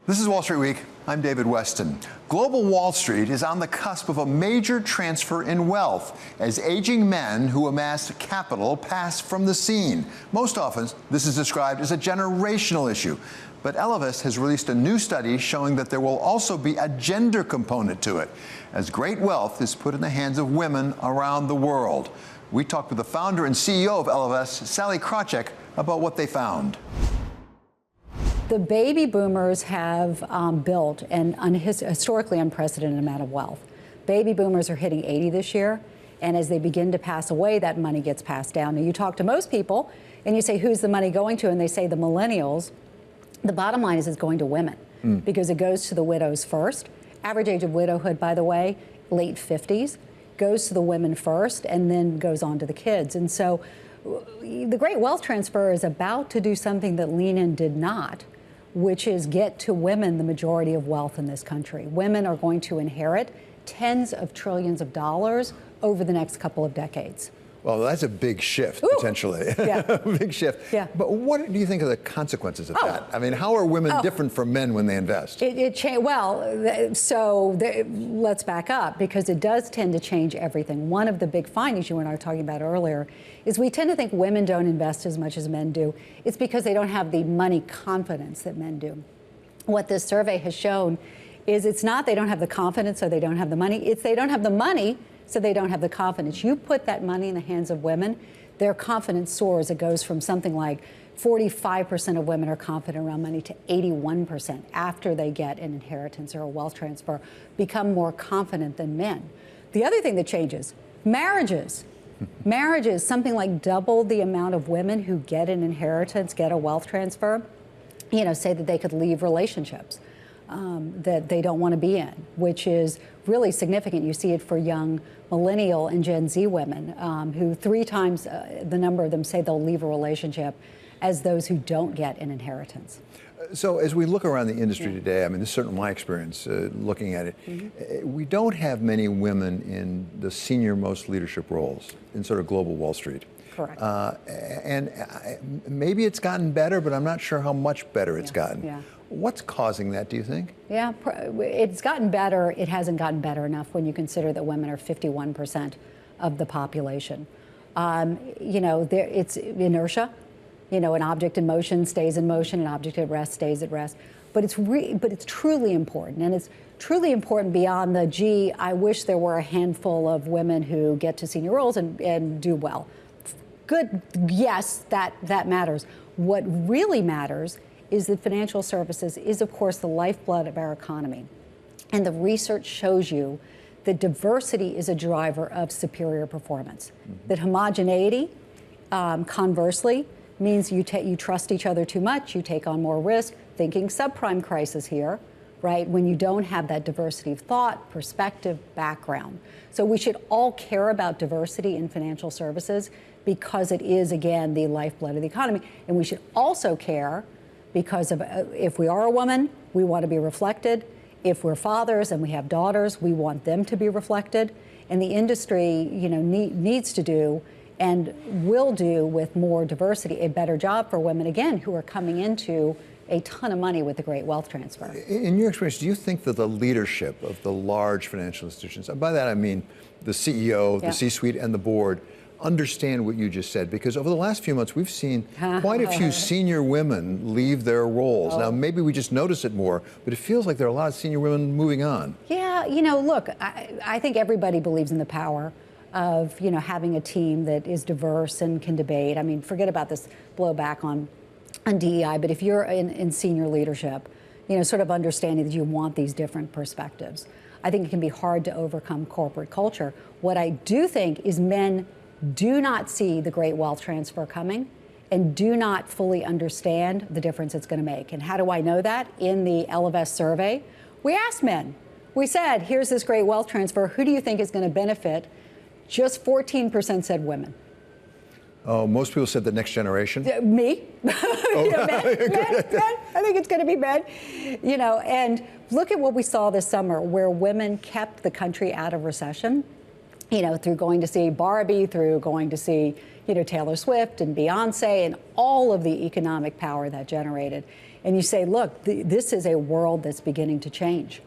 This is Wall Street Week. I'm David Weston. Global Wall Street is on the cusp of a major transfer in wealth as aging men who amassed capital pass from the scene. Most often, this is described as a generational issue. But Ellevest has released a new study showing that there will also be a gender component to it, as great wealth is put in the hands of women around the world. We talked with the founder and CEO of Ellevest, Sallie Krawcheck, about what they found. The baby boomers have built an historically unprecedented amount of wealth. Baby boomers are hitting 80 this year, and as they begin to pass away, that money gets passed down. Now, you talk to most people, and you say, who's the money going to? And they say the millennials. The bottom line is it's going to women because it goes to the widows first. Average age of widowhood, by the way, late 50s, goes to the women first and then goes on to the kids. And so the great wealth transfer is about to do something that Lean In did not, which is get to women the majority of wealth in this country. Women are going to inherit tens of trillions of dollars over the next couple of decades. Well, that's a big shift, potentially. Yeah. Big shift. Yeah. But what do you think are the consequences of that? I mean, how are women different from men when they invest? Let's back up, because it does tend to change everything. One of the big findings you and I were talking about earlier is we tend to think women don't invest as much as men do. It's because they don't have the money confidence that men do. What this survey has shown is it's not they don't have the confidence or they don't have the money, it's they don't have the money so they don't have the confidence. You put that money in the hands of women, their confidence soars. It goes from something like 45% of women are confident around money to 81% after they get an inheritance or a wealth transfer, become more confident than men. The other thing that changes, marriages. Marriages, something like double the amount of women who get an inheritance, get a wealth transfer, say that they could leave relationships that they don't want to be in, which is really significant. You see it for young millennial and Gen Z women who 3 times the number of them say they'll leave a relationship as those who don't get an inheritance. So as we look around the industry today, I mean, this is certainly my experience looking at it, we don't have many women in the senior most leadership roles in sort of global Wall Street. Correct. And maybe it's gotten better, but I'm not sure how much better it's gotten. Yeah. What's causing that, do you think? Yeah, it's gotten better. It hasn't gotten better enough when you consider that women are 51% of the population. It's inertia. An object in motion stays in motion, an object at rest stays at rest. But it's truly important, and it's truly important beyond the, gee, I wish there were a handful of women who get to senior roles and do well. Good, yes, that matters. What really matters is that financial services is, of course, the lifeblood of our economy. And the research shows you that diversity is a driver of superior performance. That homogeneity, conversely, means you trust each other too much, you take on more risk, thinking subprime crisis here, right? When you don't have that diversity of thought, perspective, background. So we should all care about diversity in financial services because it is, again, the lifeblood of the economy. And we should also care because of if we are a woman, we want to be reflected. If we're fathers and we have daughters, we want them to be reflected. And the industry, needs to do and will do with more diversity a better job for women, again, who are coming into a ton of money with the great wealth transfer. In your experience, do you think that the leadership of the large financial institutions, and by that I mean the CEO, the C-suite, and the board, understand what you just said? Because over the last few months, we've seen quite a few senior women leave their roles. Now, maybe we just notice it more, but it feels like there are a lot of senior women moving on. Yeah, look, I think everybody believes in the power of, having a team that is diverse and can debate. I mean, forget about this blowback on DEI, but if you're in senior leadership, sort of understanding that you want these different perspectives. I think it can be hard to overcome corporate culture. What I do think is men do not see the great wealth transfer coming and do not fully understand the difference it's going to make. And how do I know that? In the Ellevest survey, we asked men. We said, here's this great wealth transfer. Who do you think is going to benefit? Just 14% said women. Oh, most people said the next generation? Me. Men. I think it's going to be men. And look at what we saw this summer, where women kept the country out of recession. Through going to see Barbie, through going to see, Taylor Swift and Beyonce and all of the economic power that generated. and you say, look, this is a world that's beginning to change.